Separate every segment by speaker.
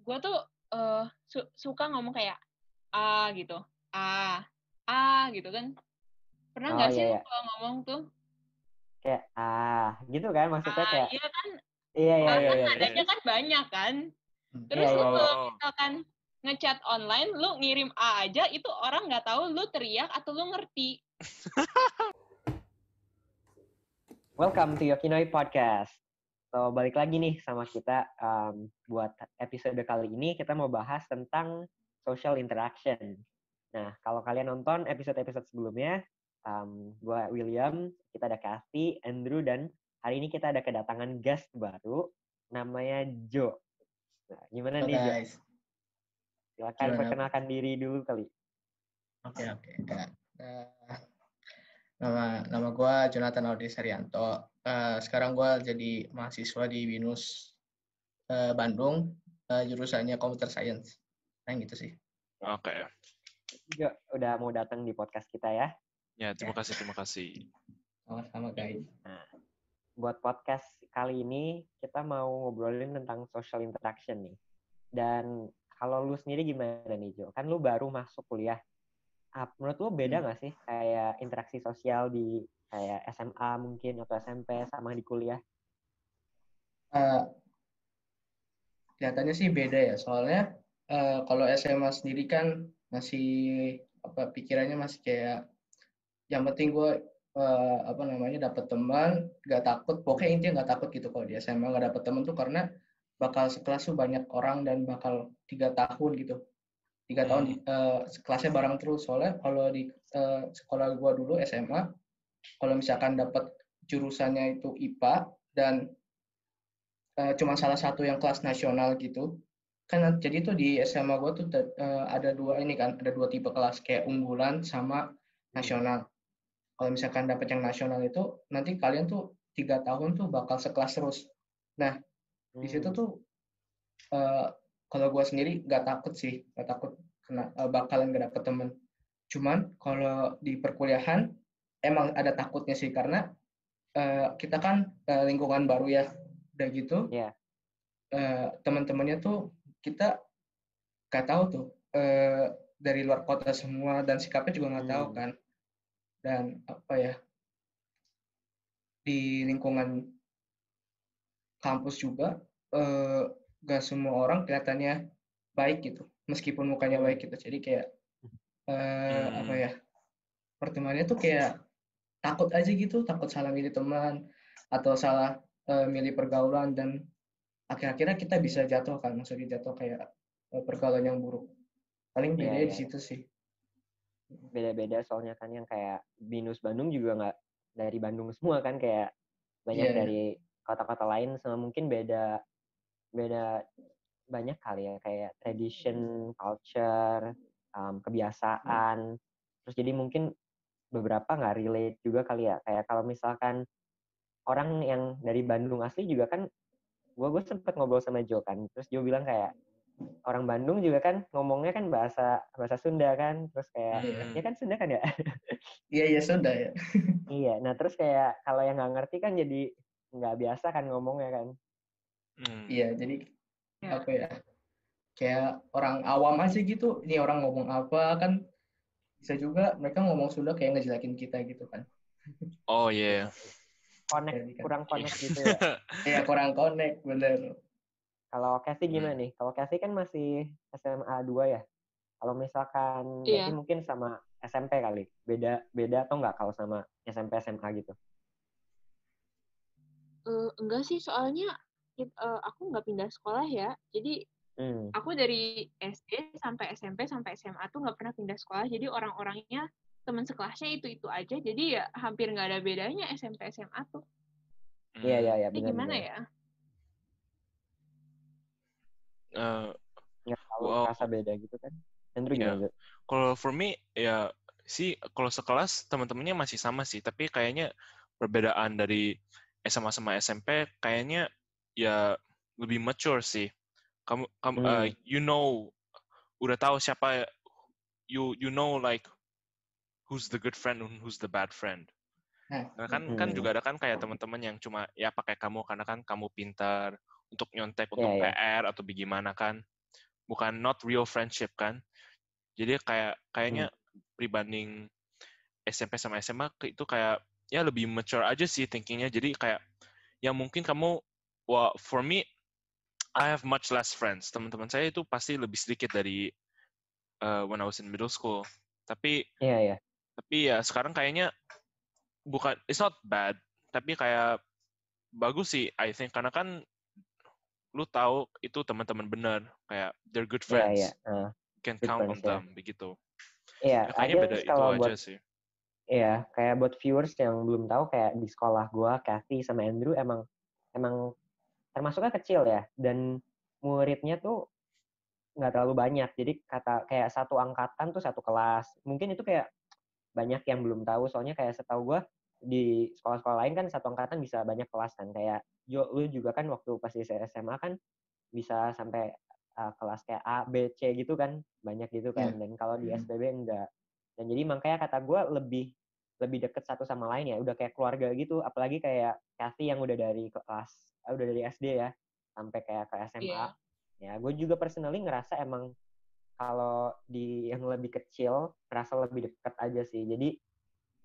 Speaker 1: gue tuh suka ngomong kayak gitu, gitu kan. Pernah
Speaker 2: Oh
Speaker 1: nggak
Speaker 2: iya
Speaker 1: sih lu
Speaker 2: ya.
Speaker 1: kalau ngomong tuh?
Speaker 2: Kayak gitu kan maksudnya kayak
Speaker 1: Iya kan,
Speaker 2: iya iya iya
Speaker 1: kan
Speaker 2: iya.
Speaker 1: nadanya kan banyak kan.
Speaker 2: Iya
Speaker 1: Terus lu
Speaker 2: iya iya.
Speaker 1: kalau misalkan ngechat online, lu ngirim aja, itu orang nggak tahu lu teriak atau lu ngerti.
Speaker 2: Welcome to Yokinoi Podcast. So, balik lagi nih sama kita buat episode kali ini kita mau bahas tentang social interaction. Nah, kalau kalian nonton episode-episode sebelumnya, gue William, kita ada Kathy, Andrew, dan hari ini kita ada kedatangan guest baru, namanya Jo. Nah, gimana
Speaker 3: Halo
Speaker 2: nih Jo?
Speaker 3: guys,
Speaker 2: Silakan
Speaker 3: gimana?
Speaker 2: perkenalkan diri dulu kali.
Speaker 3: Oke. Ya. Nama gue Jonathan Audrey Saryanto. Sekarang gue jadi mahasiswa di BINUS Bandung, jurusannya Computer Science. Nah gitu sih.
Speaker 4: Oke.
Speaker 2: Jo, udah mau datang di podcast kita ya.
Speaker 4: Ya, terima kasih.
Speaker 3: Sama-sama guys.
Speaker 2: Nah, buat podcast kali ini kita mau ngobrolin tentang social interaction nih. Dan kalau lu sendiri gimana nih Jo? Kan lu baru masuk kuliah. Menurut lu beda nggak sih kayak interaksi sosial di kayak SMA mungkin atau SMP sama di kuliah?
Speaker 3: Kelihatannya sih beda ya, soalnya kalau SMA sendiri kan masih pikirannya masih kayak yang penting gue dapat teman, nggak takut, pokoknya intinya nggak takut gitu. Kalau di SMA nggak dapet teman tuh karena bakal sekelas tuh banyak orang dan bakal 3 tahun gitu, 3 tahun sekelasnya bareng terus. Soalnya kalau di sekolah gue dulu SMA, kalau misalkan dapat jurusannya itu IPA dan cuma salah satu yang kelas nasional gitu kan, jadi tuh di SMA gue tuh ada dua tipe kelas, kayak unggulan sama nasional. Kalau misalkan dapat yang nasional itu nanti kalian tuh 3 tahun tuh bakal sekelas terus. Nah di situ tuh kalau gue sendiri nggak takut bakalan nggak dapet temen. Cuman kalau di perkuliahan emang ada takutnya sih, karena kita kan lingkungan baru ya, udah gitu teman-temannya tuh kita nggak tahu tuh, dari luar kota semua dan sikapnya juga nggak tahu kan. Dan di lingkungan kampus juga gak semua orang kelihatannya baik gitu, meskipun mukanya baik gitu. Jadi kayak pertemanannya tuh kayak takut aja gitu, takut salah milih teman atau salah milih pergaulan, dan akhir-akhirnya kita bisa jatuh kayak pergaulan yang buruk. Paling bedanya di situ sih.
Speaker 2: Beda-beda soalnya kan, yang kayak BINUS Bandung juga nggak dari Bandung semua kan, kayak banyak dari kota-kota lain, sama mungkin beda banyak kali ya, kayak tradition, culture, kebiasaan. Terus jadi mungkin beberapa nggak relate juga kali ya. Kayak kalau misalkan orang yang dari Bandung asli juga kan, gue sempet ngobrol sama Jo kan. Terus Jo bilang kayak orang Bandung juga kan ngomongnya kan bahasa Sunda kan. Terus kayak ya kan Sunda kan ya.
Speaker 3: Iya Sunda ya.
Speaker 2: Iya. Nah terus kayak kalau yang nggak ngerti kan jadi nggak biasa kan ngomongnya kan.
Speaker 3: Iya, jadi kayak orang awam aja gitu, ini orang ngomong apa kan, bisa juga mereka ngomong Sunda kayak ngejelekin kita gitu kan.
Speaker 4: Oh iya.
Speaker 2: Kurang connect gitu ya.
Speaker 3: Iya, kurang connect, bener.
Speaker 2: Kalau Kathy gimana nih? Kalau Kathy kan masih SMA 2 ya. Kalau misalkan berarti mungkin sama SMP kali. Beda atau enggak kalau sama SMP SMA gitu?
Speaker 1: Enggak sih, soalnya aku nggak pindah sekolah ya. Jadi aku dari SD sampai SMP sampai SMA tuh nggak pernah pindah sekolah. Jadi orang-orangnya teman sekelasnya itu aja. Jadi ya hampir nggak ada bedanya SMP SMA tuh.
Speaker 2: Iya
Speaker 1: benar. Gimana ya?
Speaker 2: Nggak tahu rasa beda gitu kan? Andrew gimana?
Speaker 4: Kalau for me ya sih, kalau sekelas teman-temannya masih sama sih, tapi kayaknya perbedaan dari SMA sama SMP kayaknya ya lebih mature sih. Kamu udah tahu siapa, you know like who's the good friend and who's the bad friend. Nah, kan juga ada kan kayak teman-teman yang cuma ya pakai kamu karena kan kamu pintar untuk nyontek untuk PR atau bagaimana kan. bukan not real friendship kan. Jadi kayaknya pribanding SMP sama SMA itu kayak ya lebih mature aja sih thinkingnya. Jadi kayak ya mungkin kamu, for me I have much less friends. Teman-teman saya itu pasti lebih sedikit dari when I was in middle school. Tapi ya sekarang kayaknya bukan, it's not bad, tapi kayak bagus sih I think, karena kan lu tahu itu teman-teman benar, kayak they're good friends. Can count on them begitu.
Speaker 2: Iya,
Speaker 4: kayaknya beda itu aja sih.
Speaker 2: Iya, kayak buat viewers yang belum tahu, kayak di sekolah gua, Kathy sama Andrew emang termasuknya kecil ya, dan muridnya tuh nggak terlalu banyak. Jadi kayak satu angkatan tuh satu kelas. Mungkin itu kayak banyak yang belum tahu, soalnya kayak setahu gua di sekolah-sekolah lain kan satu angkatan bisa banyak kelas kan. Kayak lu juga kan waktu pas di SMA kan bisa sampai kelas kayak A, B, C gitu kan, banyak gitu kan. Dan kalau di SPB enggak. Dan jadi makanya kata gue lebih deket satu sama lain ya, udah kayak keluarga gitu. Apalagi kayak Kathy yang udah dari SD ya, sampai kayak ke SMA. Ya, gue juga personally ngerasa emang kalau di yang lebih kecil ngerasa lebih dekat aja sih. Jadi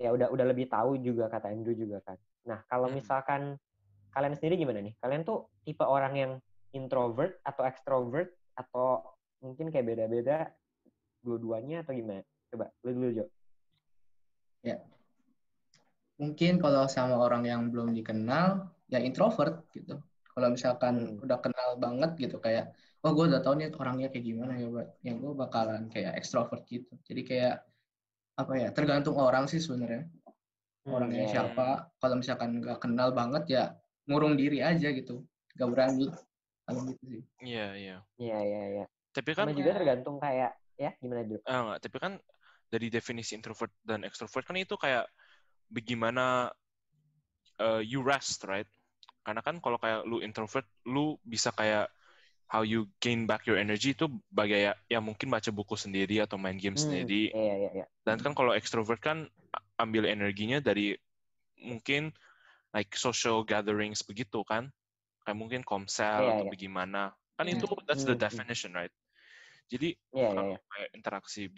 Speaker 2: ya udah lebih tahu juga, kata Andrew juga kan. Nah, kalau misalkan kalian sendiri gimana nih? Kalian tuh tipe orang yang introvert atau extrovert, atau mungkin kayak beda-beda dua-duanya, atau gimana? Coba lu dulu, Jo.
Speaker 3: Ya. Mungkin kalau sama orang yang belum dikenal, ya introvert gitu. Kalau misalkan udah kenal banget gitu, kayak gue udah tahu nih orangnya kayak gimana ya, yang gue bakalan kayak extrovert gitu. Jadi kayak apa ya, tergantung orang sih sebenarnya. Orangnya siapa. Kalau misalkan nggak kenal banget ya ngurung diri aja gitu, nggak berani. Kalau gitu sih.
Speaker 4: Iya.
Speaker 2: Tapi kan juga tergantung kayak ya gimana dulu.
Speaker 4: Tapi kan dari definisi introvert dan extrovert kan itu kayak bagaimana you rest, right? Karena kan kalau kayak lu introvert, lu bisa kayak how you gain back your energy itu bagai ya mungkin baca buku sendiri atau main game sendiri.
Speaker 2: Iya.
Speaker 4: Dan kan kalau extrovert kan ambil energinya dari mungkin like social gatherings begitu kan. Kayak mungkin komsel atau bagaimana. Kan itu that's the definition, right? Jadi kalau kayak interaksi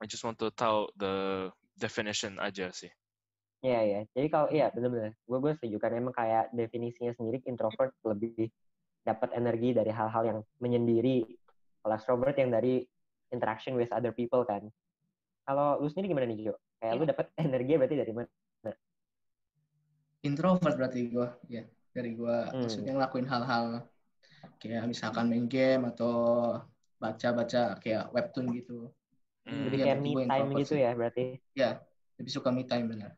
Speaker 4: I just want to tell the definition aja sih.
Speaker 2: Iya. Jadi kalau benar-benar gue setuju kan, emang kayak definisinya sendiri introvert lebih dapat energi dari hal-hal yang menyendiri. Kalau extrovert yang dari interaction with other people kan. Kalau lu sendiri gimana nih, Jo? Kayak lu dapat energi berarti dari mana?
Speaker 3: Introvert berarti gue, ya. Dari gue maksudnya ngelakuin hal-hal kayak misalkan main game atau baca-baca kayak webtoon gitu.
Speaker 2: Jadi kayak me time gitu sih. Ya berarti?
Speaker 3: Ya, lebih suka me time benar.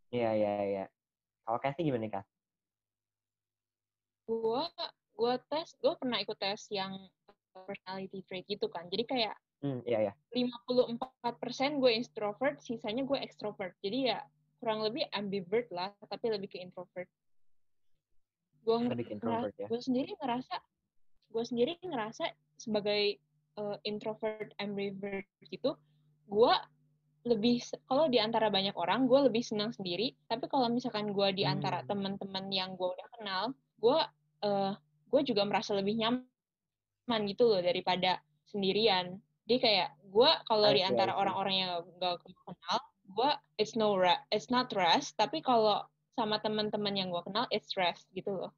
Speaker 2: Iya. Kalau Kathy gimana nih, Kak?
Speaker 1: Gue pernah ikut tes yang personality trait gitu kan. Jadi kayak 54% gue introvert, sisanya gue extrovert. Jadi ya kurang lebih ambivert lah, tapi lebih ke introvert. Gue sendiri ngerasa sebagai introvert ambivert gitu, gue lebih, kalau di antara banyak orang gue lebih senang sendiri. Tapi kalau misalkan gue di antara teman-teman yang gue udah kenal, gue juga merasa lebih nyaman gitu loh daripada sendirian. Jadi kayak gue kalau di antara orang-orang yang gak kenal, gue it's not rest. Tapi kalau sama teman-teman yang gue kenal, it's rest gitu loh.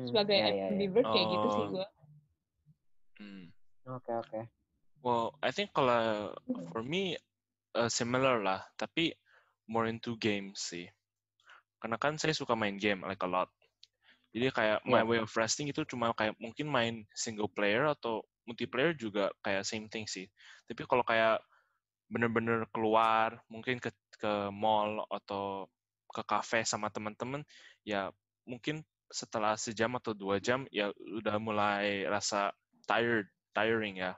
Speaker 1: Sebagai ambivert kayak gitu sih gue.
Speaker 2: Oke.
Speaker 4: Well, I think kalau for me similar lah, tapi more into games sih. Karena kan saya suka main game like a lot. Jadi kayak my way of resting itu cuma kayak mungkin main single player atau multiplayer juga kayak same thing sih. Tapi kalau kayak bener-bener keluar, mungkin ke mall atau ke cafe sama teman-teman, ya mungkin setelah sejam atau 2 jam ya udah mulai rasa tiring ya.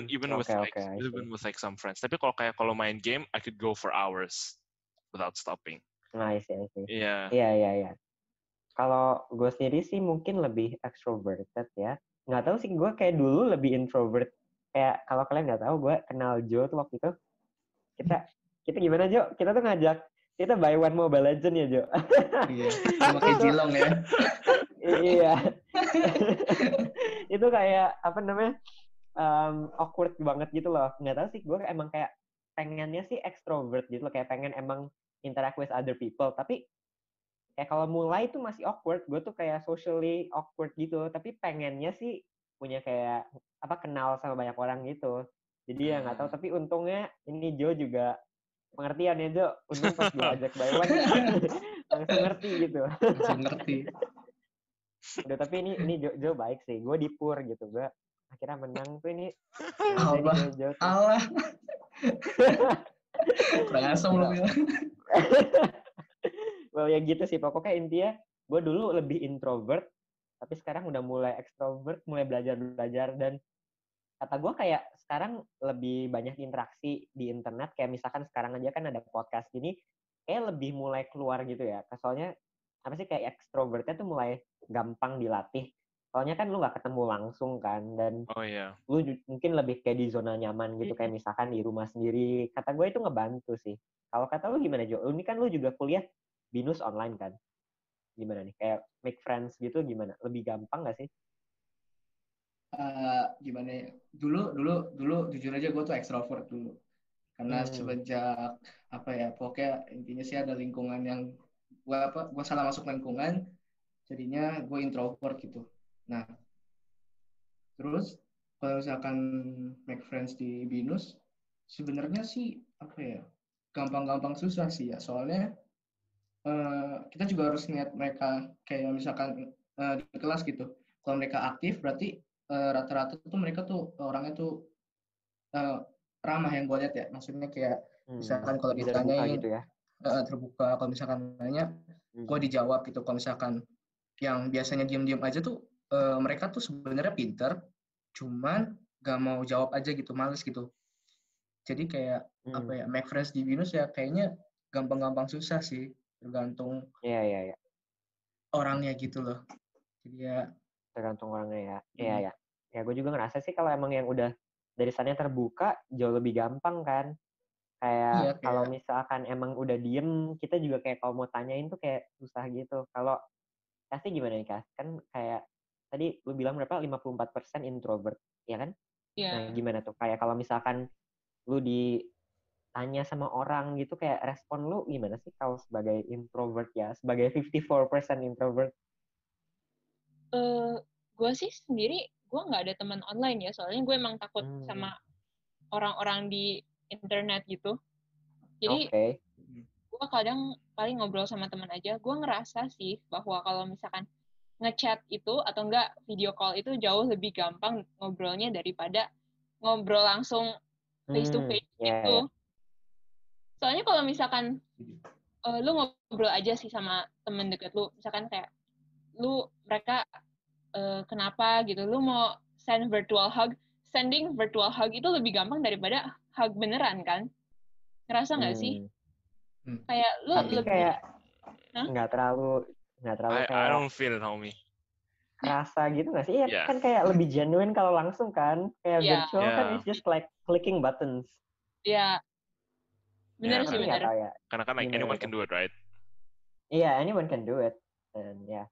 Speaker 4: Even with like some friends. Tapi kalau main game, I could go for hours without stopping.
Speaker 2: I see.
Speaker 4: Iya.
Speaker 2: Kalau gue sendiri sih mungkin lebih extroverted ya. Nggak tahu sih, gue kayak dulu lebih introvert. Kayak kalau kalian nggak tahu, gue kenal Jo tuh waktu itu. Kita gimana, Jo? Kita buy one Mobile Legends ya, Jo?
Speaker 3: Iya, pakai Jilong ya.
Speaker 2: Iya. Itu kayak apa namanya? Awkward banget gitu loh. Nggak tahu sih, gue emang kayak pengennya sih extrovert gitu loh, kayak pengen emang interact with other people. Tapi kayak kalau mulai tuh masih awkward, gue tuh kayak socially awkward gitu. Tapi pengennya sih punya kayak apa kenal sama banyak orang gitu. Jadi ya nggak tahu. Tapi untungnya ini Jo juga pengertian ya Jo. Untung pas gue ajak by one langsung ngerti gitu.
Speaker 3: Langsung ngerti.
Speaker 2: Udah, tapi ini Jo baik sih. Gue dipur gitu. Gue akhirnya menang tuh ini.
Speaker 3: Allah. Allah. Kurang asam lu bilang.
Speaker 2: Well ya gitu sih. Pokoknya intinya gue dulu lebih introvert. Tapi sekarang udah mulai extrovert. Mulai belajar. Dan kata gue kayak sekarang lebih banyak interaksi di internet. Kayak misalkan sekarang aja kan ada podcast gini. Kayak lebih mulai keluar gitu ya. Soalnya apa sih kayak extrovertnya tuh mulai gampang dilatih. Soalnya kan lu gak ketemu langsung kan. Dan lu mungkin lebih kayak di zona nyaman gitu. Kayak misalkan di rumah sendiri. Kata gue itu ngebantu sih. Kalau kata lu gimana Jo? Ini kan lu juga kuliah BINUS online kan? Gimana nih? Kayak make friends gitu gimana? Lebih gampang gak sih?
Speaker 3: Gimana ya? Dulu jujur aja gue tuh extrovert dulu. Karena semenjak apa ya? Pokoknya intinya sih ada lingkungan yang gue salah masuk lingkungan. Jadinya gue introvert gitu. Nah, terus kalau misalkan make friends di BINUS, sebenarnya sih apa ya, gampang-gampang susah sih ya. Soalnya kita juga harus lihat mereka kayak misalkan di kelas gitu. Kalau mereka aktif, berarti rata-rata tuh mereka tuh orangnya tuh ramah yang gue lihat ya. Maksudnya kayak misalkan kalau ditanyain
Speaker 2: gitu ya?
Speaker 3: Terbuka. Kalau misalkan nanya, gue dijawab gitu. Kalau misalkan yang biasanya diem-diem aja tuh mereka tuh sebenarnya pinter, cuman gak mau jawab aja gitu, males gitu. Jadi kayak apa ya, make friends di BINUS ya kayaknya gampang-gampang susah sih, tergantung orangnya gitu loh. Jadi ya
Speaker 2: tergantung orangnya ya. Iya. Ya gue juga ngerasa sih kalau emang yang udah dari sana terbuka jauh lebih gampang kan. Kayak kalau misalkan emang udah diem, kita juga kayak kalau mau tanyain tuh kayak susah gitu. Kalau Kasi gimana nih Kas? Kan kayak tadi lu bilang berapa? 54% introvert, ya kan?
Speaker 1: Iya.
Speaker 2: Nah gimana tuh? Kayak kalau misalkan lu ditanya sama orang gitu, kayak respon lu gimana sih kalau sebagai introvert ya? Sebagai 54% introvert?
Speaker 1: Gue sih sendiri, gue nggak ada teman online ya. Soalnya gue emang takut sama orang-orang di internet gitu. Jadi gue kadang paling ngobrol sama teman aja. Gue ngerasa sih bahwa kalau misalkan ngechat itu atau enggak video call itu jauh lebih gampang ngobrolnya daripada ngobrol langsung face to face gitu. Soalnya kalau misalkan lu ngobrol aja sih sama temen deket lu, misalkan kayak mereka kenapa gitu, lu mau sending virtual hug itu lebih gampang daripada hug beneran kan? Ngerasa nggak sih? Kayak lu
Speaker 2: tapi
Speaker 1: lebih
Speaker 2: kayak nggak terlalu kayak
Speaker 4: I don't feel it, homie.
Speaker 2: Kerasa gitu nggak sih? Iya, kan kayak lebih genuine kalau langsung kan. Kayak virtual kan it's just like clicking buttons.
Speaker 1: Iya. Bener sih, bener.
Speaker 4: Karena kan like anyone can do it, right?
Speaker 2: Iya, anyone can do it. Dan ya.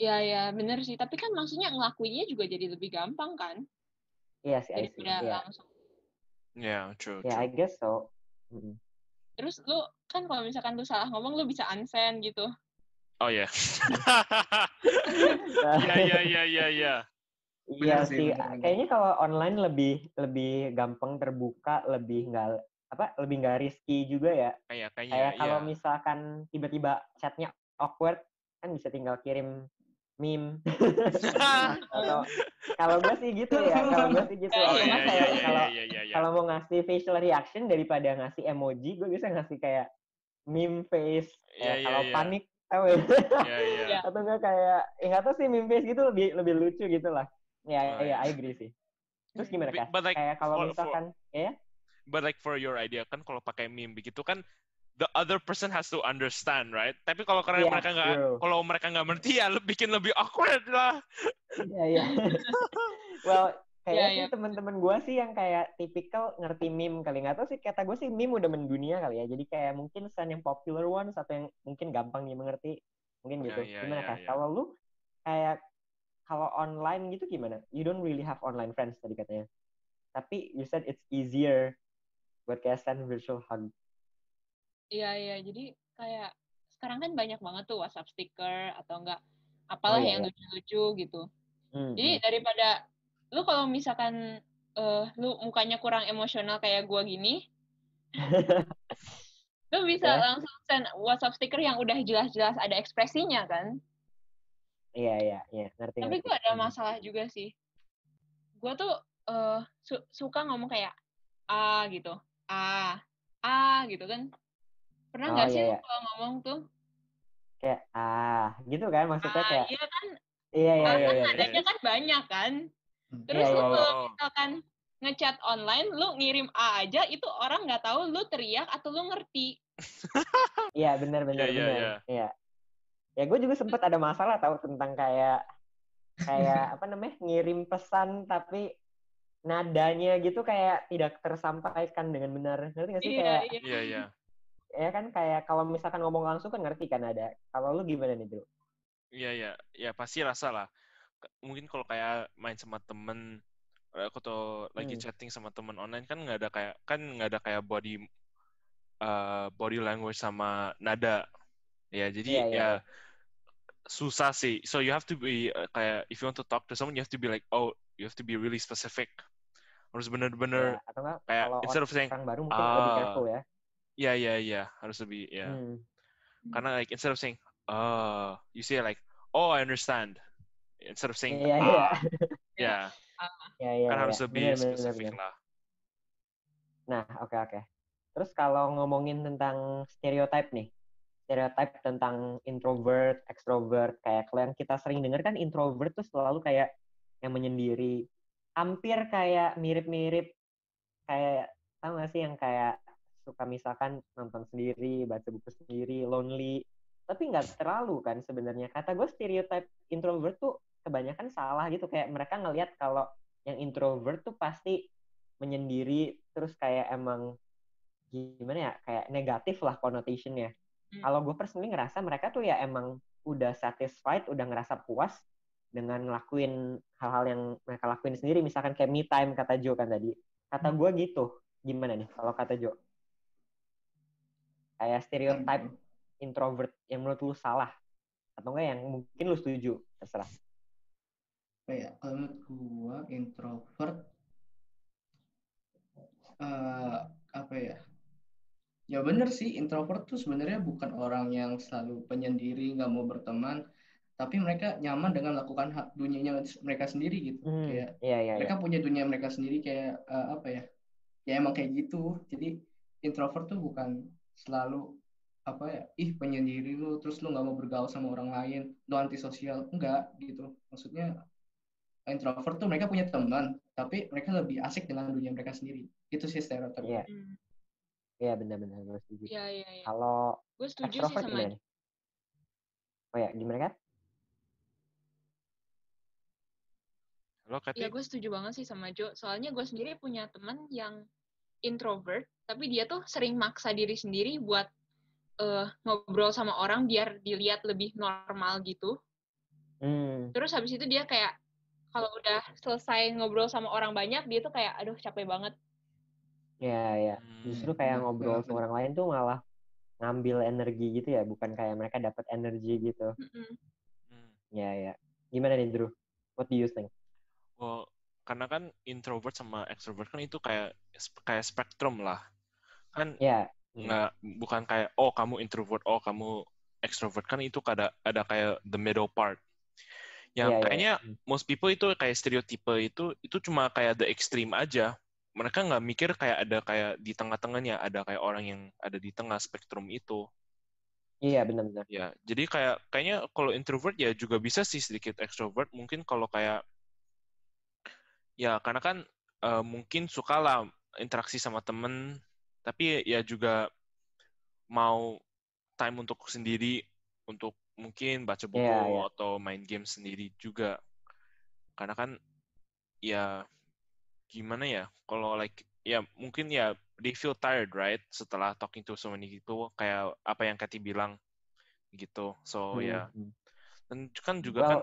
Speaker 1: Iya, bener sih. Tapi kan maksudnya ngelakuinnya juga jadi lebih gampang kan?
Speaker 2: Iya sih,
Speaker 1: daripada langsung.
Speaker 4: Yeah, true.
Speaker 2: Yeah, I guess so.
Speaker 1: Terus lu kan kalau misalkan lu salah ngomong, lu bisa unsend gitu.
Speaker 4: Oh ya. Iya.
Speaker 2: Iya sih. Kayaknya kalau online lebih gampang terbuka, lebih nggak risky juga ya. Kayak kalau misalkan tiba-tiba chatnya awkward, kan bisa tinggal kirim meme. Atau kalau gue sih gitu ya. Kalau mau ngasih facial reaction daripada ngasih emoji, gue bisa ngasih kayak meme face. Kalau panik. Atau enggak kayak nggak tahu sih meme face gitu lebih lucu gitu lah. Ya, I agree sih. Terus gimana Kas? Kayak kalau misalkan
Speaker 4: But like for your idea kan kalau pakai meme begitu kan the other person has to understand, right? Tapi kalau mereka nggak ngerti ya bikin lebih awkward lah.
Speaker 2: Iya. Well, kayaknya sih teman-teman gue sih yang kayak tipikal ngerti meme kali. Nggak tahu sih, kata gue sih meme udah mendunia kali ya. Jadi kayak mungkin yang popular ones atau yang mungkin gampang dimengerti. Mungkin gitu. Gimana Kas? Kalau lu kayak kalau online gitu gimana? You don't really have online friends tadi katanya. Tapi you said it's easier buat kayak send virtual hug.
Speaker 1: Iya, jadi kayak sekarang kan banyak banget tuh WhatsApp sticker atau enggak apalah yang lucu-lucu gitu. Jadi daripada lu kalau misalkan lu mukanya kurang emosional kayak gua gini, lu bisa langsung send WhatsApp sticker yang udah jelas-jelas ada ekspresinya kan.
Speaker 2: Iya, ngerti.
Speaker 1: Tapi gue ada masalah juga sih. Gue tuh suka ngomong kayak gitu, gitu kan. Pernah nggak sih lu kalau ngomong tuh
Speaker 2: kayak gitu kan maksudnya kayak
Speaker 1: iya kan?
Speaker 2: Iya.
Speaker 1: Nadanya kan banyak kan. Terus lu kalau misalkan ngechat online, lu ngirim A aja, itu orang nggak tahu lu teriak atau lu ngerti.
Speaker 2: Iya, benar. Iya. Ya gue juga sempat ada masalah tahu tentang kayak apa namanya, ngirim pesan tapi nadanya gitu kayak tidak tersampaikan dengan benar. Ngerti nggak sih?
Speaker 4: Iya.
Speaker 2: Ya kan kayak kalau misalkan ngomong langsung kan ngerti kan ada. Kalau lu gimana nih, Bro?
Speaker 4: Iya. Ya pasti rasa lah. Mungkin kalau kayak main sama temen, aku tuh lagi chatting sama temen online kan nggak ada kayak body language sama nada. Ya jadi ya susah sih. So you have to be kayak if you want to talk to someone, you have to be like, you have to be really specific. Harus bener-bener
Speaker 2: atau enggak
Speaker 4: kayak
Speaker 2: kalau
Speaker 4: instead of saying
Speaker 2: orang baru mungkin lebih careful ya.
Speaker 4: Iya, harus lebih Karena like instead of saying you say like, I understand. Instead of saying kan harus lebih spesifik lah.
Speaker 2: Nah, oke. Terus kalau ngomongin tentang stereotype nih, stereotype tentang introvert, extrovert, kayak kalau yang kita sering dengar kan introvert tuh selalu kayak yang menyendiri, hampir kayak mirip-mirip kayak, tahu nggak sih yang kayak suka misalkan nonton sendiri, baca buku sendiri, lonely, tapi nggak terlalu kan sebenarnya. Kata gue stereotype introvert tuh kebanyakan salah gitu, kayak mereka ngelihat kalau yang introvert tuh pasti menyendiri, terus kayak emang gimana ya, kayak negatif lah connotation-nya. Kalau gue personally ngerasa mereka tuh ya emang udah satisfied, udah ngerasa puas dengan ngelakuin hal-hal yang mereka lakuin sendiri, misalkan kayak me time kata Jo kan tadi. Kata gue gitu. Gimana nih kalau kata Jo? Kayak stereotype introvert yang menurut lu salah atau enggak yang mungkin lu setuju, terserah.
Speaker 3: Kalau menurut gue introvert ya bener sih, introvert tuh sebenarnya bukan orang yang selalu penyendiri, nggak mau berteman, tapi mereka nyaman dengan melakukan dunianya mereka sendiri gitu. Kayak mereka punya dunia mereka sendiri, kayak ya emang kayak gitu. Jadi introvert tuh bukan selalu penyendiri lu, terus lu nggak mau bergaul sama orang lain, lu antisosial, enggak gitu. Maksudnya introvert tuh mereka punya teman, tapi mereka lebih asik dengan dunia mereka sendiri. Itu sih stereotip.
Speaker 2: Iya, benar-benar gue setuju.
Speaker 1: Iya.
Speaker 2: Kalau
Speaker 1: gue setuju
Speaker 2: extrovert
Speaker 1: sih sama
Speaker 2: gimana? Gimana kan?
Speaker 4: Halo, Kati?
Speaker 1: Ya, gue setuju banget sih sama Jo. Soalnya gue sendiri punya teman yang introvert, tapi dia tuh sering maksa diri sendiri buat ngobrol sama orang biar dilihat lebih normal gitu. Terus habis itu dia kayak, kalau udah selesai ngobrol sama orang banyak, dia tuh kayak, aduh capek banget.
Speaker 2: Iya. Justru kayak ngobrol sama orang lain tuh malah ngambil energi gitu ya, bukan kayak mereka dapat energi gitu. Iya. Gimana nih, Drew? What do you think?
Speaker 4: Well, karena kan introvert sama extrovert kan itu kayak spektrum lah. Kan bukan kayak kamu introvert, kamu extrovert, kan itu ada kayak the middle part. Yang kayaknya most people itu kayak stereotipe itu cuma kayak the extreme aja. Mereka nggak mikir kayak ada kayak di tengah-tengahnya, ada kayak orang yang ada di tengah spektrum itu.
Speaker 2: Iya, benar-benar.
Speaker 4: Ya, jadi kayaknya kalau introvert ya juga bisa sih sedikit extrovert. Mungkin kalau kayak ya karena kan mungkin suka lah interaksi sama temen, tapi ya juga mau time untuk sendiri, untuk mungkin baca buku atau main game sendiri juga. Karena kan ya gimana ya, kalau ya mungkin ya they feel tired, right? Setelah talking to so many gitu, kayak apa yang Kati bilang gitu. So ya, dan kan juga kan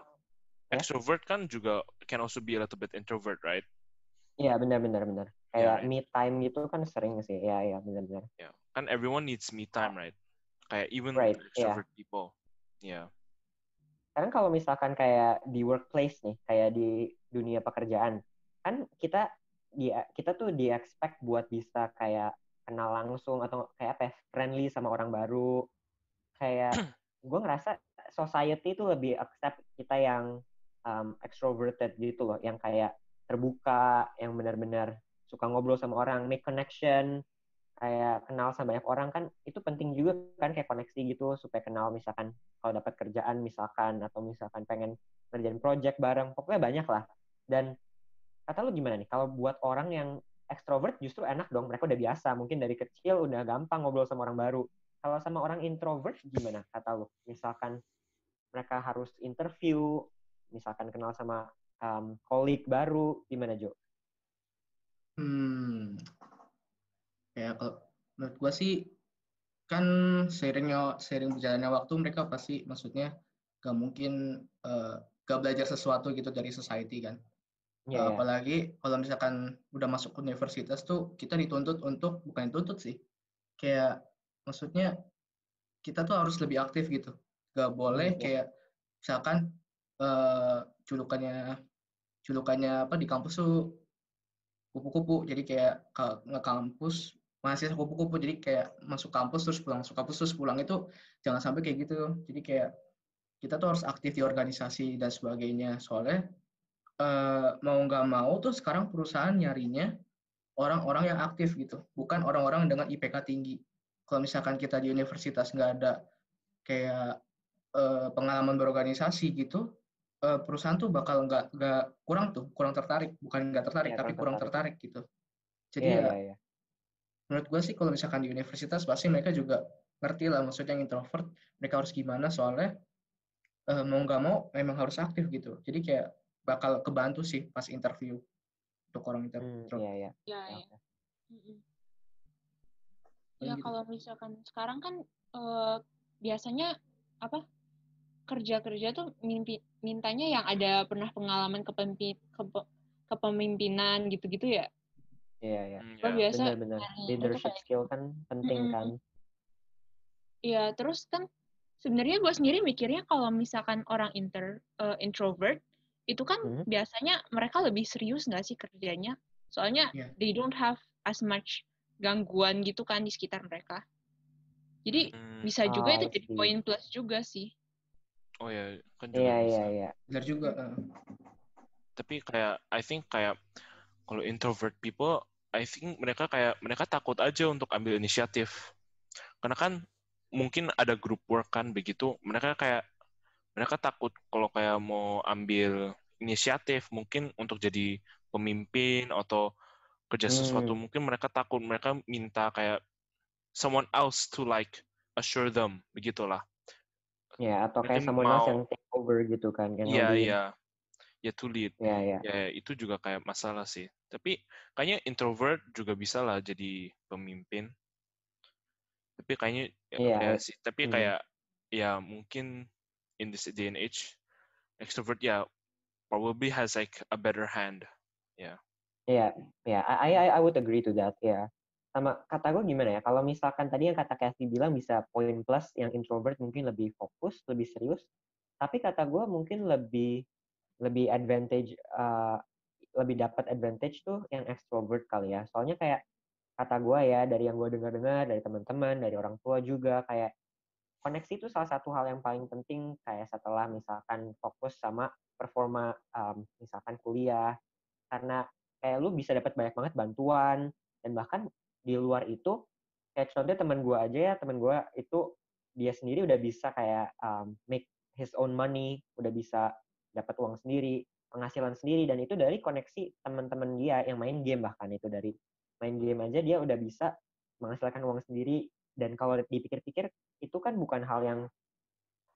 Speaker 4: extrovert kan juga can also be a little bit introvert, right?
Speaker 2: Iya, benar. Kayak
Speaker 4: right.
Speaker 2: me time gitu kan sering sih. Iya, benar.
Speaker 4: Yeah. Kan everyone needs me time, right? Kayak even
Speaker 2: Right,
Speaker 4: extrovert people. Yeah.
Speaker 2: Sekarang kalau misalkan kayak di workplace nih, kayak di dunia pekerjaan, kan kita tuh di-expect buat bisa kayak kenal langsung atau kayak apa ya, friendly sama orang baru. Kayak gue ngerasa society itu lebih accept kita yang extroverted gitu loh, yang kayak terbuka, yang benar-benar suka ngobrol sama orang, make connection, kayak kenal sama banyak orang kan itu penting juga kan, kayak koneksi gitu supaya kenal, misalkan kalau dapat kerjaan misalkan, atau misalkan pengen ngerjain project bareng, pokoknya banyak lah. Dan kata lu gimana nih kalau buat orang yang extrovert? Justru enak dong, mereka udah biasa, mungkin dari kecil udah gampang ngobrol sama orang baru. Kalau sama orang introvert gimana kata lu? Misalkan mereka harus interview, misalkan kenal sama colleague baru, gimana Jo?
Speaker 3: Ya kalau menurut gue sih kan sering berjalannya waktu mereka pasti maksudnya gak mungkin gak belajar sesuatu gitu dari society kan.
Speaker 2: Yeah.
Speaker 3: Apalagi kalau misalkan udah masuk universitas tuh kita dituntut untuk, bukan dituntut sih, kayak maksudnya kita tuh harus lebih aktif gitu. Gak boleh kayak misalkan julukannya apa di kampus tuh kupu-kupu, jadi kayak nge-kampus mahasiswa kupu-kupu, jadi kayak masuk kampus terus pulang itu jangan sampai kayak gitu. Jadi kayak kita tuh harus aktif di organisasi dan sebagainya, soalnya mau nggak mau tuh sekarang perusahaan nyarinya orang-orang yang aktif gitu, bukan orang-orang dengan IPK tinggi. Kalau misalkan kita di universitas nggak ada kayak pengalaman berorganisasi gitu, perusahaan tuh bakal kurang tertarik, bukan nggak tertarik tapi kurang tertarik gitu. Jadi menurut gue sih kalau misalkan di universitas pasti mereka juga ngerti lah, maksudnya yang introvert mereka harus gimana, soalnya mau nggak mau memang harus aktif gitu. Jadi kayak bakal kebantu sih pas interview untuk orang introvert.
Speaker 1: Ya kalau misalkan sekarang kan biasanya apa, kerja tuh mintanya yang ada pernah pengalaman kepemimpinan gitu-gitu ya.
Speaker 2: Iya.
Speaker 1: Biasa
Speaker 2: benar. Leadership skill kan penting kan.
Speaker 1: Iya, terus kan sebenarnya gue sendiri mikirnya kalau misalkan orang introvert itu kan biasanya mereka lebih serius nggak sih kerjanya? Soalnya they don't have as much gangguan gitu kan di sekitar mereka. Jadi bisa juga itu jadi poin plus juga sih.
Speaker 4: Oh ya, kan juga bisa.
Speaker 2: Iya.
Speaker 3: Benar juga.
Speaker 4: Tapi kayak I think kayak kalau introvert people, I think mereka takut aja untuk ambil inisiatif. Karena kan mungkin ada group work kan begitu, mereka takut kalau kayak mau ambil inisiatif mungkin untuk jadi pemimpin atau kerja sesuatu, mungkin mereka takut, mereka minta kayak someone else to like assure them, begitulah.
Speaker 2: Ya, atau kayak someone else yang take over gitu kan.
Speaker 4: Iya. Ya to lead.
Speaker 2: Ya,
Speaker 4: itu juga kayak masalah sih. Tapi kayaknya introvert juga bisa lah jadi pemimpin. Tapi kayaknya kayak ya mungkin in this day and age extrovert probably has like a better hand.
Speaker 2: Yeah, I would agree to that. Ya. Sama kata gue gimana ya? Kalau misalkan tadi yang kata Kathy bilang bisa poin plus, yang introvert mungkin lebih fokus, lebih serius. Tapi kata gue mungkin lebih advantage, lebih dapat advantage tuh yang extrovert kali ya. Soalnya kayak kata gue ya, dari yang gue dengar dari teman-teman, dari orang tua juga, kayak koneksi itu salah satu hal yang paling penting, kayak setelah misalkan fokus sama performa misalkan kuliah, karena kayak lu bisa dapat banyak banget bantuan, dan bahkan di luar itu kayak contohnya teman gue itu dia sendiri udah bisa kayak make his own money, udah bisa dapat uang sendiri, penghasilan sendiri, dan itu dari koneksi teman-teman dia yang main game. Bahkan itu dari main game aja dia udah bisa menghasilkan uang sendiri. Dan kalau dipikir-pikir itu kan bukan hal yang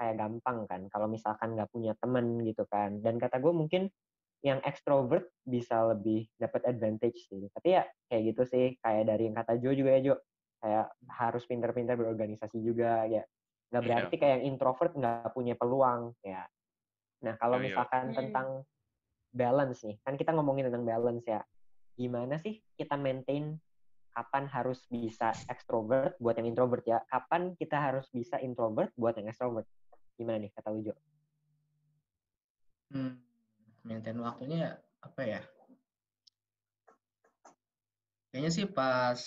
Speaker 2: kayak gampang kan kalau misalkan nggak punya temen gitu kan. Dan kata gue mungkin yang extrovert bisa lebih dapat advantage sih. Tapi ya kayak gitu sih, kayak dari yang kata Jo juga ya Jo, kayak harus pintar-pintar berorganisasi juga ya. Nggak berarti kayak yang introvert nggak punya peluang ya. Nah, kalau misalkan tentang balance nih, kan kita ngomongin tentang balance ya. Gimana sih kita maintain kapan harus bisa extrovert buat yang introvert ya? Kapan kita harus bisa introvert buat yang extrovert? Gimana nih kata Ujo?
Speaker 3: Maintain waktunya apa ya? Kayaknya sih pas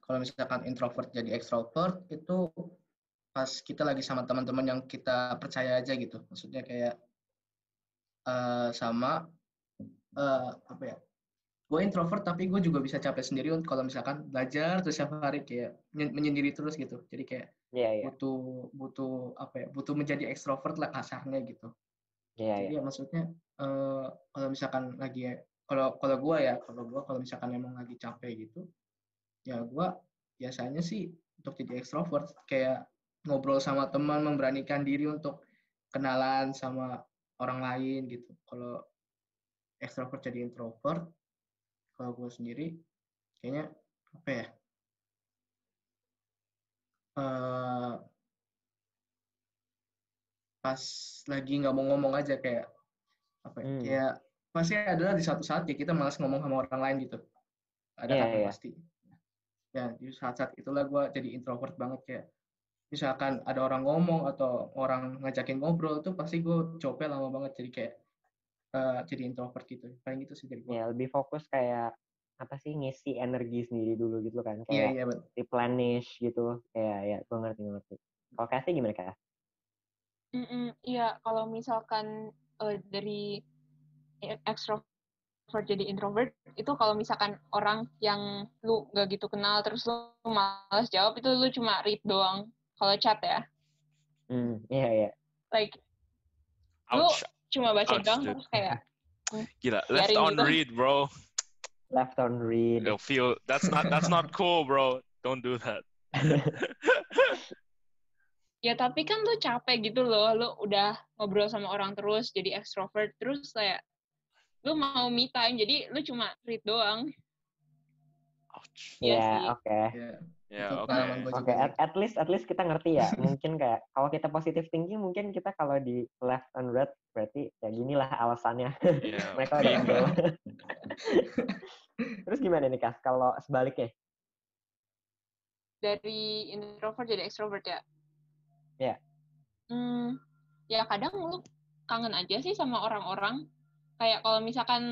Speaker 3: kalau misalkan introvert jadi extrovert itu pas kita lagi sama teman-teman yang kita percaya aja gitu. Maksudnya kayak sama apa ya? Gue introvert tapi gue juga bisa capek sendiri kalau misalkan belajar terus setiap hari kayak menyendiri terus gitu. Jadi kayak butuh apa ya? Butuh menjadi extrovert lah kasarnya gitu. Jadi ya maksudnya kalau misalkan lagi kalau misalkan emang lagi capek gitu, ya gue biasanya sih untuk jadi extrovert kayak ngobrol sama teman, memberanikan diri untuk kenalan sama orang lain gitu. Kalau extrovert jadi introvert, kalau gue sendiri kayaknya apa ya? Pas lagi nggak mau ngomong aja kayak apa ya? Kayak pasti adalah di satu saat ya kita malas ngomong sama orang lain gitu. Ada kan pasti. Ya di saat-saat itulah gue jadi introvert banget kayak misalkan ada orang ngomong atau orang ngajakin ngobrol tuh pasti gue jawabnya lama banget jadi kayak jadi introvert gitu. Paling itu sih dari gue.
Speaker 2: Ya lebih fokus kayak apa sih ngisi energi sendiri dulu gitu kan kayak
Speaker 3: Iya,
Speaker 2: replenish gitu. Ya gue ngerti. Kalau Kathy gimana Kak?
Speaker 1: Iya, kalau misalkan dari extrovert jadi introvert itu kalau misalkan orang yang lu gak gitu kenal terus lu malas jawab itu lu cuma read doang kalau chat ya.
Speaker 2: Iya.
Speaker 1: Like lu cuma baca doang terus kayak
Speaker 4: gila, left on
Speaker 1: gitu.
Speaker 4: read, bro.
Speaker 2: Left on read.
Speaker 4: You'll feel that's not cool, bro. Don't do that.
Speaker 1: Ya tapi kan lu capek gitu loh, lu udah ngobrol sama orang terus jadi extrovert terus kayak lu mau me time jadi lu cuma read doang.
Speaker 2: Ya, oke. Oke, at least kita ngerti ya. Mungkin kayak kalau kita positive thinking mungkin kita kalau di left on read berarti ya ginilah alasannya. Mereka udah pegel. Terus gimana nih Kak kalau sebaliknya?
Speaker 1: Dari introvert jadi extrovert ya?
Speaker 2: Ya.
Speaker 1: Ya kadang lu kangen aja sih sama orang-orang. Kayak kalau misalkan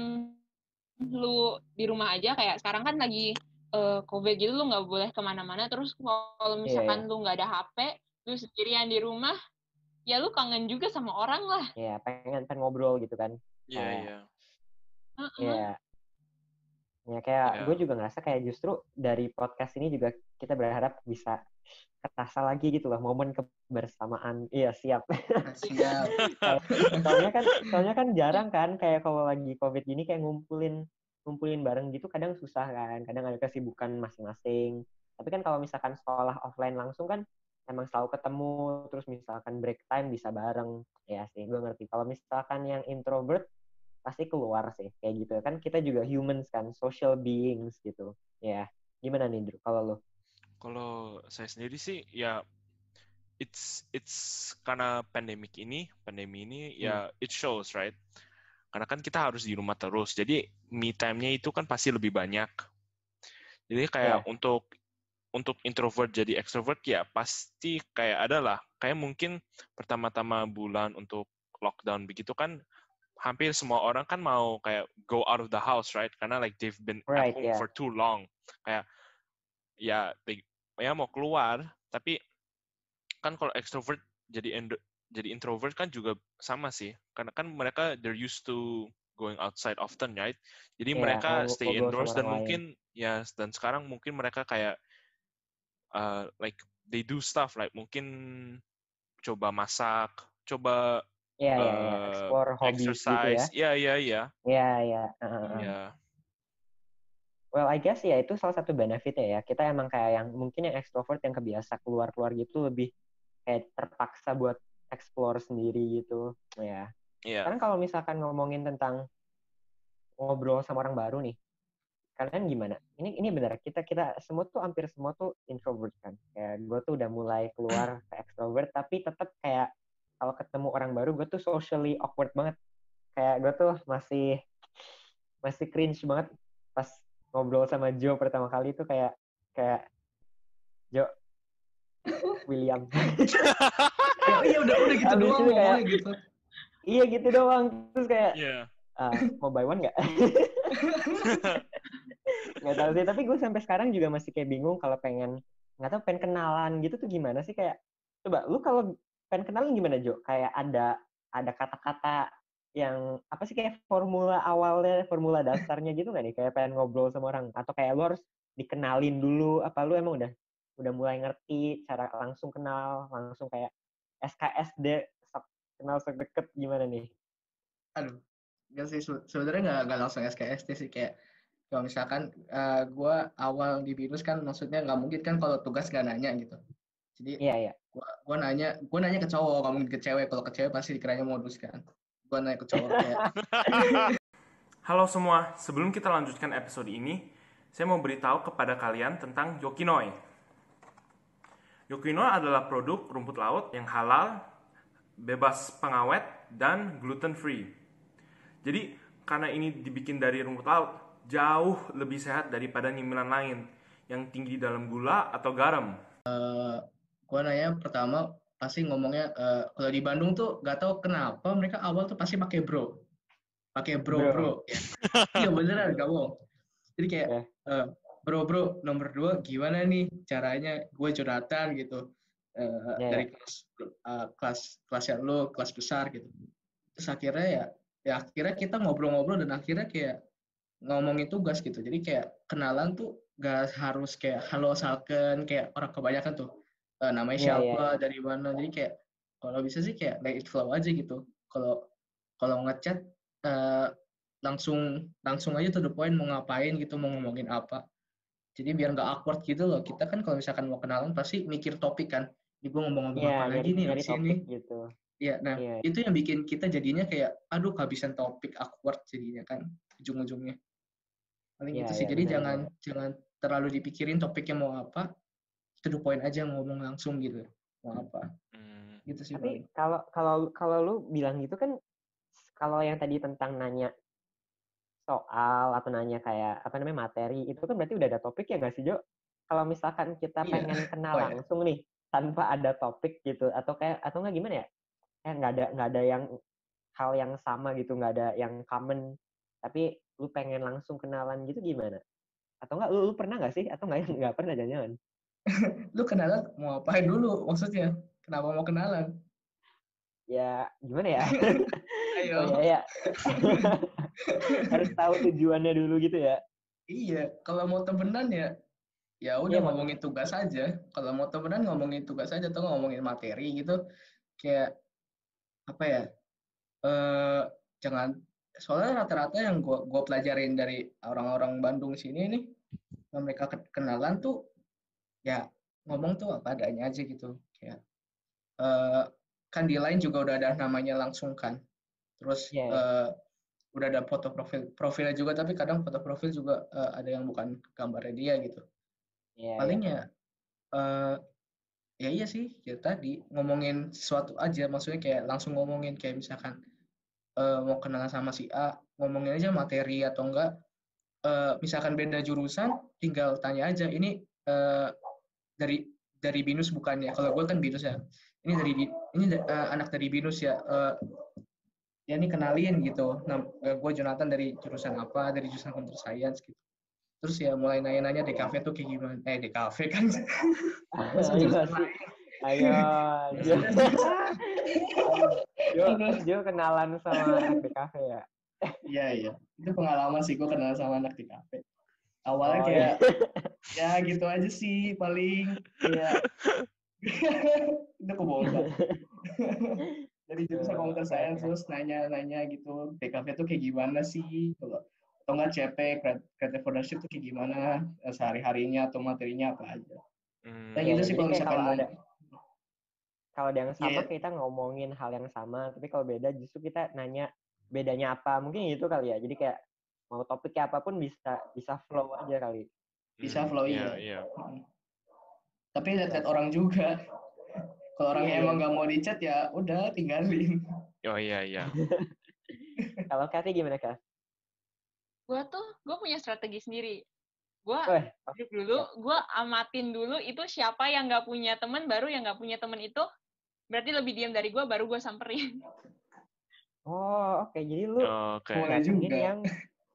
Speaker 1: lu di rumah aja, kayak sekarang kan lagi COVID gitu, lu nggak boleh kemana-mana. Terus kalau misalkan lu nggak ada HP, lu sendirian di rumah, ya lu kangen juga sama orang lah.
Speaker 2: Iya, pengen ngobrol gitu kan.
Speaker 4: Iya.
Speaker 2: Iya. Ya kayak gue juga ngerasa kayak justru dari podcast ini juga kita berharap bisa terasa lagi gitu loh momen kebersamaan. Iya, siap. soalnya kan jarang kan kayak kalau lagi COVID gini kayak ngumpulin bareng gitu kadang susah kan. Kadang ada kesibukan masing-masing. Tapi kan kalau misalkan sekolah offline langsung kan emang selalu ketemu, terus misalkan break time bisa bareng. Ya sih, gue ngerti. Kalau misalkan yang introvert pasti keluar sih kayak gitu kan, kita juga humans kan, social beings gitu ya. Gimana nih Drew kalau lo?
Speaker 4: Kalau saya sendiri sih ya it's karena pandemi ini ya it shows, right? Karena kan kita harus di rumah terus, jadi me time-nya itu kan pasti lebih banyak. Jadi kayak untuk introvert jadi extrovert ya pasti kayak adalah kayak mungkin pertama-tama bulan untuk lockdown begitu kan hampir semua orang kan mau kayak go out of the house, right? Karena like they've been at home for too long. Kayak ya mau keluar, tapi kan kalau extrovert jadi introvert kan juga sama sih. Karena kan mereka they're used to going outside often, right? Jadi mereka stay indoors dan mungkin dan sekarang mungkin mereka kayak like they do stuff like mungkin coba masak, coba
Speaker 2: explore
Speaker 4: exercise
Speaker 2: gitu ya. Iya. Well, I guess ya itu salah satu benefit ya. Kita emang kayak yang mungkin yang extrovert yang kebiasa keluar gitu lebih kayak terpaksa buat explore sendiri gitu ya. Karena kalau misalkan ngomongin tentang ngobrol sama orang baru nih, kalian gimana? Ini benar, kita semua tuh hampir semua tuh introvert kan. Kayak gue tuh udah mulai keluar ke extrovert tapi tetap kayak kalau ketemu orang baru gue tuh socially awkward banget. Kayak gue tuh masih cringe banget pas ngobrol sama Joe pertama kali tuh kayak Joe William.
Speaker 3: Iya udah gitu
Speaker 2: Abis
Speaker 3: doang
Speaker 2: itu kayak,
Speaker 3: ngomongnya gitu.
Speaker 2: Iya gitu doang. Terus kayak mau buy one nggak? Nggak tahu sih. Tapi gue sampai sekarang juga masih kayak bingung kalau pengen kenalan gitu tuh gimana sih, kayak coba lu kalau pengen kenalan gimana Jo? Kayak ada kata-kata yang apa sih, kayak formula awalnya, formula dasarnya gitu nggak nih? Kayak pengen ngobrol sama orang atau kayak lu harus dikenalin dulu? Apa lu emang udah mulai ngerti cara langsung kenal, langsung kayak SKSD kenal deket gimana nih?
Speaker 3: Aduh, nggak sih sebenarnya nggak langsung SKSD sih, kayak kalau misalkan gue awal di BINUS kan maksudnya nggak mungkin kan kalau tugas nggak nanya gitu. Jadi
Speaker 2: Iya.
Speaker 3: gue nanya ke cowok, nggak mungkin ke cewek. Kalau ke cewek pasti dikiranya modus kan. Gue nanya ke cowok kayak.
Speaker 5: Halo semua, sebelum kita lanjutkan episode ini, saya mau beritahu kepada kalian tentang Yokinoi. Yokinoi adalah produk rumput laut yang halal, bebas pengawet, dan gluten free. Jadi, karena ini dibikin dari rumput laut, jauh lebih sehat daripada nyemilan lain yang tinggi dalam gula atau garam.
Speaker 3: Gue nanya pertama pasti ngomongnya kalau di Bandung tuh gak tahu kenapa mereka awal tuh pasti pakai bro ya. Iya beneran gak bohong. Jadi kayak bro nomor 2 gimana nih caranya, gue Jonathan gitu, dari kelas yang lo kelas besar gitu. Terus akhirnya akhirnya kita ngobrol-ngobrol dan akhirnya kayak ngomongin tugas gitu. Jadi kayak kenalan tuh gak harus kayak halo Salken kayak orang kebanyakan tuh namanya siapa, dari mana. Jadi kayak kalau bisa sih kayak let it flow aja gitu. Kalau ngechat langsung aja to the point, mau ngapain gitu, mau ngomongin apa. Jadi biar nggak awkward gitu loh. Kita kan kalau misalkan mau kenalan pasti mikir topik kan. Ini gue ngomong apa lagi nih di sini.
Speaker 2: Gitu.
Speaker 3: Iya, nah itu yang bikin kita jadinya kayak aduh kehabisan topik, awkward jadinya kan ujung-ujungnya. Paling gitu sih. Jadi jangan terlalu dipikirin topiknya mau apa. To the point aja, ngomong langsung gitu. Mau apa. Gitu sih.
Speaker 2: Tapi kalau lu bilang gitu kan, kalau yang tadi tentang nanya soal atau nanya kayak apa namanya materi, itu kan berarti udah ada topik ya nggak sih Jo? Kalau misalkan kita pengen kenal langsung nih tanpa ada topik gitu, atau nggak gimana ya? Nggak ada yang hal yang sama gitu, nggak ada yang common, tapi lu pengen langsung kenalan gitu gimana? Atau nggak lu pernah nggak sih? Atau nggak pernah jangan-jangan?
Speaker 3: Lu kenalan mau apain dulu maksudnya? Kenapa mau kenalan?
Speaker 2: Ya gimana ya?
Speaker 3: Ayo.
Speaker 2: Oh ya. Harus tahu tujuannya dulu gitu ya.
Speaker 3: Iya, kalau mau temenan ya udah ngomongin tugas aja. Kalau mau temenan ngomongin tugas aja atau ngomongin materi gitu. Kayak apa ya? Jangan, soalnya rata-rata yang gue pelajarin dari orang-orang Bandung sini nih, mereka kenalan tuh ya ngomong tuh apa adanya aja gitu. Kayak kan di lain juga udah ada namanya langsung kan. Terus udah ada foto profilnya juga, tapi kadang foto profil juga ada yang bukan gambarnya dia gitu. Paling ya iya sih, ya tadi ngomongin sesuatu aja, maksudnya kayak langsung ngomongin kayak misalkan mau kenalan sama si A, ngomongin aja materi atau enggak. Misalkan beda jurusan, tinggal tanya aja, ini dari BINUS bukannya? Kalau gue kan BINUS ya. Ini anak dari BINUS ya. Ya ini kenalin gitu. Nah, gue Jonathan dari jurusan apa? Dari jurusan Computer Science gitu. Terus ya mulai nanya-nanya DKV tuh kayak gimana? DKV kan.
Speaker 2: Ayo, Jo kenalan sama anak DKV ya?
Speaker 3: Iya. Itu pengalaman sih gue kenalan sama anak DKV. Awalnya kayak ya gitu aja sih paling. Ya. Itu kebongkar. Dari jurusan Computer Science terus nanya gitu, DKV tuh kayak gimana sih? Atau nggak CP, Creative Leadership tuh kayak gimana sehari-harinya atau materinya apa aja. Nah gitu sih kalau misalkan
Speaker 2: kalau ada yang sama kita ngomongin hal yang sama, tapi kalau beda justru kita nanya bedanya apa, mungkin gitu kali ya. Jadi kayak mau topiknya apapun bisa flow aja kali.
Speaker 3: Bisa flow iya. Tapi lihat orang juga. Kalau orangnya emang nggak mau di-chat ya udah tinggalin.
Speaker 4: Oh iya.
Speaker 2: Kalau Kathy gimana, Kak?
Speaker 1: Gue punya strategi sendiri. Gue duduk dulu, gue amatin dulu itu siapa yang nggak punya teman, baru yang nggak punya teman itu berarti lebih diam dari gue, baru gue samperin.
Speaker 2: Oh, oke. Jadi lu
Speaker 3: boleh juga
Speaker 2: yang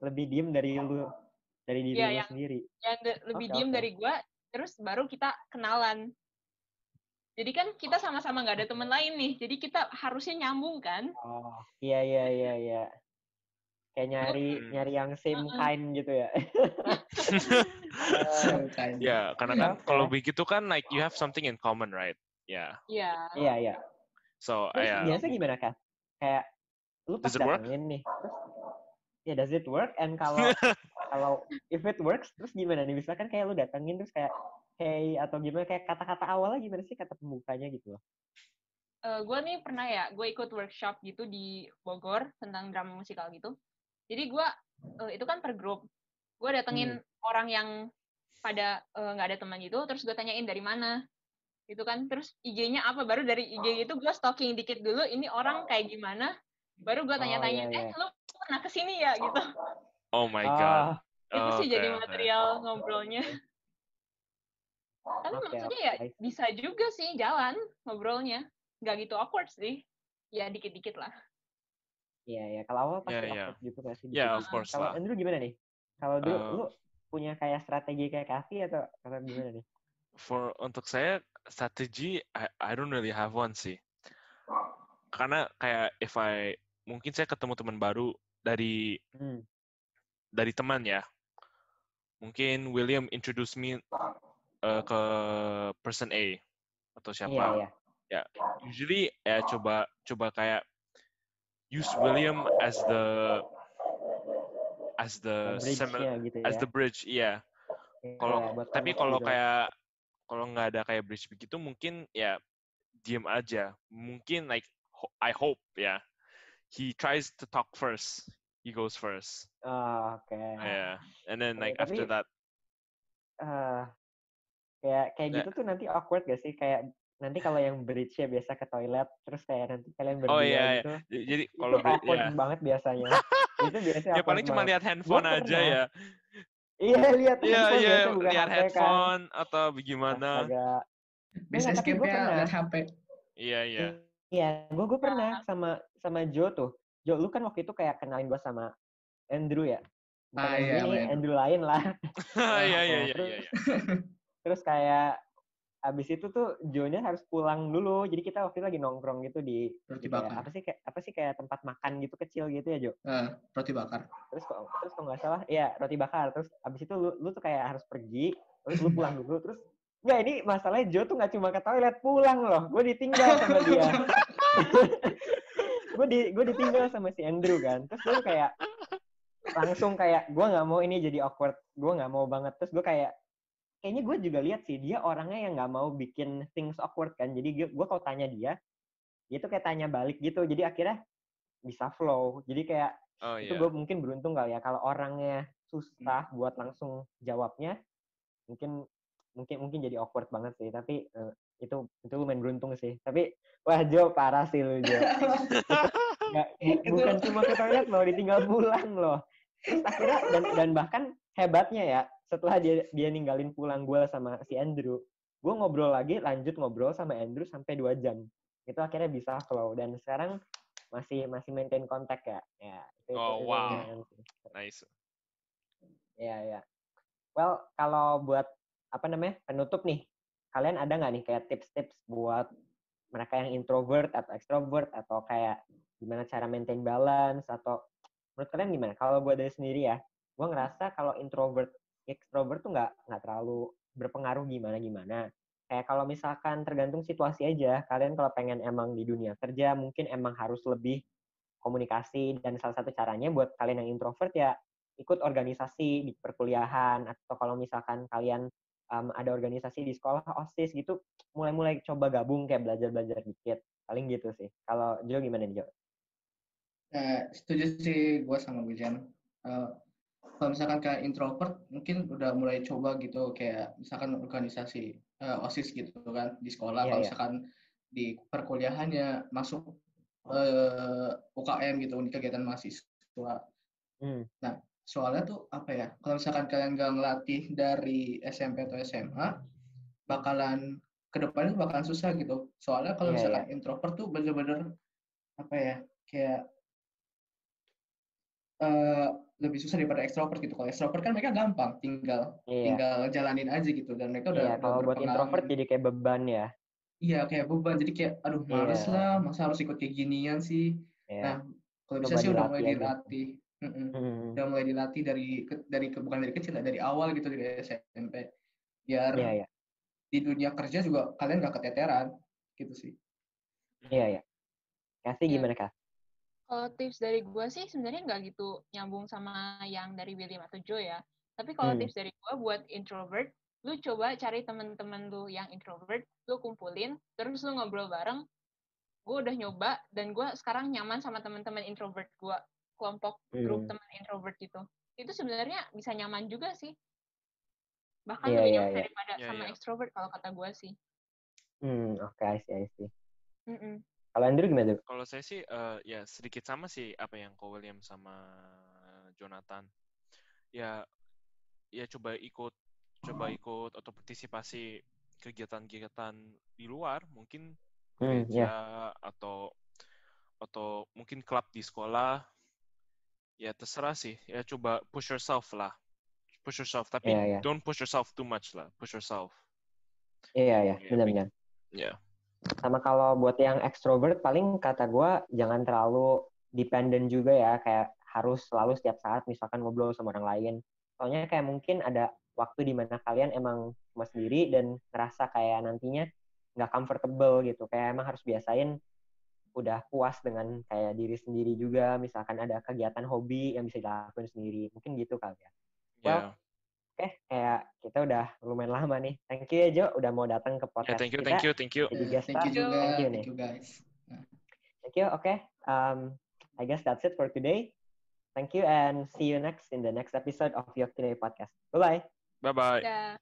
Speaker 2: lebih diem dari diri lu sendiri.
Speaker 1: Yang lebih diem dari gue, terus baru kita kenalan. Jadi kan kita sama-sama nggak ada teman lain nih, jadi kita harusnya nyambung kan?
Speaker 2: Oh, iya. Kayak nyari yang same kind gitu ya.
Speaker 4: Ya, karena kan kalau begitu kan like you have something in common, right? Ya.
Speaker 2: Iya.
Speaker 4: So,
Speaker 2: biasa gimana, Kak? Kayak lu pas datengin nih, terus does it work? And kalau if it works, terus gimana nih? Misalkan kayak lu datengin terus kayak hey atau gimana, kayak kata-kata awalnya gimana sih, kata pembukanya gitu loh?
Speaker 1: Gue nih pernah gue ikut workshop gitu di Bogor tentang drama musikal gitu. Jadi gue itu kan per grup. Gue datengin orang yang pada nggak ada teman gitu, terus gue tanyain dari mana, gitu kan. Terus IG-nya apa? Baru dari IG itu gue stalking dikit dulu. Ini orang kayak gimana? Baru gue tanya-tanya, lu pernah kesini ya gitu.
Speaker 4: Oh my god.
Speaker 1: Itu sih jadi material ngobrolnya. Tapi maksudnya ya bisa juga sih jalan ngobrolnya. Nggak gitu awkward sih. Ya dikit-dikit lah.
Speaker 2: Iya. Kalau awal pasti awkward gitu nggak sih?
Speaker 4: Iya, of course
Speaker 2: lah. Kalau Andrew gimana nih? Kalau dulu lu punya kayak strategi kayak Kathy atau gimana nih?
Speaker 4: Untuk saya strategi I don't really have one sih. Karena kayak mungkin saya ketemu teman baru dari teman ya. Mungkin William introduce me ke person A atau siapa.
Speaker 2: Iya.
Speaker 4: Ya, usually coba kayak use William as the bridge, iya. Tapi kalau nggak ada kayak bridge begitu, mungkin ya diam aja. Mungkin like I hope ya, he tries to talk first, he goes first.
Speaker 2: Okay.
Speaker 4: Yeah, and then like after that.
Speaker 2: Kayak gitu tuh nanti awkward gak sih? Kayak nanti kalau yang bridge-nya biasa ke toilet, terus kayak nanti kalian berdua gitu.
Speaker 4: Jadi kalau
Speaker 2: awkward banget biasanya. Itu biasanya
Speaker 4: ya paling cuma lihat handphone aja ya.
Speaker 2: Iya, lihat handphone. Iya,
Speaker 4: lihat handphone atau bagaimana.
Speaker 3: Bisa escape-nya lihat HP.
Speaker 4: Iya.
Speaker 2: Iya, gue pernah sama Joe tuh. Joe, lu kan waktu itu kayak kenalin gue sama Andrew ya. Andrew lain lah.
Speaker 4: Iya.
Speaker 2: Terus kayak abis itu tuh Joe-nya harus pulang dulu. Jadi kita waktu itu lagi nongkrong gitu di
Speaker 3: roti bakar.
Speaker 2: Apa sih kayak tempat makan gitu kecil gitu ya, Jo?
Speaker 3: Roti bakar.
Speaker 2: Terus kalau nggak salah, iya roti bakar. Terus abis itu lu tuh kayak harus pergi, terus lu pulang dulu. Terus nggak, ini masalahnya Joe tuh nggak cuma ke toilet, pulang loh. Gue ditinggal sama dia. Gue ditinggal sama si Andrew kan. Terus gue kayak langsung kayak gue nggak mau ini jadi awkward. Gue nggak mau banget. Terus gue kayaknya gue juga lihat sih dia orangnya yang nggak mau bikin things awkward kan. Jadi gue kalau tanya dia tuh kayak tanya balik gitu. Jadi akhirnya bisa flow. Jadi kayak itu gue mungkin beruntung kali ya. Kalau orangnya susah buat langsung jawabnya, mungkin jadi awkward banget sih. Tapi itu lumayan beruntung sih. Tapi wah Jo, parah sih lu Jo. Bukan cuma ke toilet loh, ditinggal pulang loh. Terus akhirnya dan bahkan hebatnya ya, setelah dia ninggalin pulang gue sama si Andrew, gue lanjut ngobrol sama Andrew sampai 2 jam. Itu akhirnya bisa flow, dan sekarang masih maintain kontak ya.
Speaker 4: Wow. Nice.
Speaker 2: Ya. Well, kalau buat penutup nih, kalian ada nggak nih kayak tips-tips buat mereka yang introvert atau extrovert, atau kayak gimana cara maintain balance, atau menurut kalian gimana? Kalau gue dari sendiri ya, gue ngerasa kalau introvert extrovert tuh nggak terlalu berpengaruh gimana. Kayak kalau misalkan tergantung situasi aja. Kalian kalau pengen emang di dunia kerja, mungkin emang harus lebih komunikasi, dan salah satu caranya buat kalian yang introvert ya ikut organisasi di perkuliahan, atau kalau misalkan kalian ada organisasi di sekolah, OSIS gitu, mulai coba gabung kayak belajar dikit. Paling gitu sih. Kalau Jo gimana nih Jo?
Speaker 3: Setuju sih gue sama Gujan. Kalau misalkan kayak introvert mungkin udah mulai coba gitu, kayak misalkan organisasi OSIS gitu kan di sekolah. Kalau misalkan di perkuliahannya, masuk UKM gitu, kegiatan mahasiswa. Nah, soalnya tuh apa ya, kalau misalkan kalian nggak ngelatih dari SMP atau SMA, bakalan kedepannya bakalan susah gitu. Soalnya kalau misalkan introvert tuh bener-bener apa ya, kayak lebih susah daripada ekstrovert gitu. Kalau ekstrovert kan mereka gampang, tinggal jalanin aja gitu, dan mereka udah
Speaker 2: kalau buat introvert
Speaker 3: berpengalaman.
Speaker 2: jadi kayak beban ya.
Speaker 3: Iya, kayak beban. Jadi kayak, aduh males lah, masa harus ikut kayak ginian sih. Nah, kalau bisa sih udah mulai dilatih. Udah mulai dilatih bukan dari kecil, dari awal gitu, dari SMP. Biar di dunia kerja juga kalian gak keteteran, gitu sih.
Speaker 2: Iya. Kasih gimana, Kak?
Speaker 1: Kalau tips dari gue sih sebenarnya nggak gitu nyambung sama yang dari William atau Joe ya. Tapi kalau tips dari gue buat introvert, lu coba cari teman-teman lu yang introvert, lu kumpulin, terus lu ngobrol bareng. Gue udah nyoba dan gue sekarang nyaman sama teman-teman introvert gue, kelompok grup teman introvert gitu. Itu sebenarnya bisa nyaman juga sih. Bahkan lebih nyaman daripada sama extrovert kalau kata gue sih.
Speaker 2: Oke, I see. Kalau Andrew gimana tuh?
Speaker 4: Kalau saya sih ya sedikit sama sih apa yang Ko William sama Jonathan. Ya coba ikut atau partisipasi kegiatan-kegiatan di luar, mungkin gereja atau mungkin klub di sekolah. Ya terserah sih. Ya coba push yourself lah. Push yourself, tapi don't push yourself too much lah. Push yourself.
Speaker 2: Iya, benar-benar.
Speaker 4: Ya.
Speaker 2: Sama kalau buat yang extrovert, paling kata gue jangan terlalu dependent juga ya, kayak harus selalu setiap saat misalkan ngobrol sama orang lain. Soalnya kayak mungkin ada waktu di mana kalian emang cuma sendiri dan ngerasa kayak nantinya nggak comfortable gitu. Kayak emang harus biasain udah puas dengan kayak diri sendiri juga, misalkan ada kegiatan hobi yang bisa dilakukan sendiri. Mungkin gitu kali ya. Well, Oke, kayak kita udah lumayan lama nih. Thank you ya Jo, udah mau datang ke podcast
Speaker 4: Thank you.
Speaker 2: Jadi guest
Speaker 3: Thank you juga.
Speaker 2: Thank you
Speaker 3: guys.
Speaker 2: Thank you. Okay. I guess that's it for today. Thank you and see you in the next episode of Yokinoi Podcast. Bye-bye.
Speaker 4: Bye-bye.
Speaker 1: Yeah.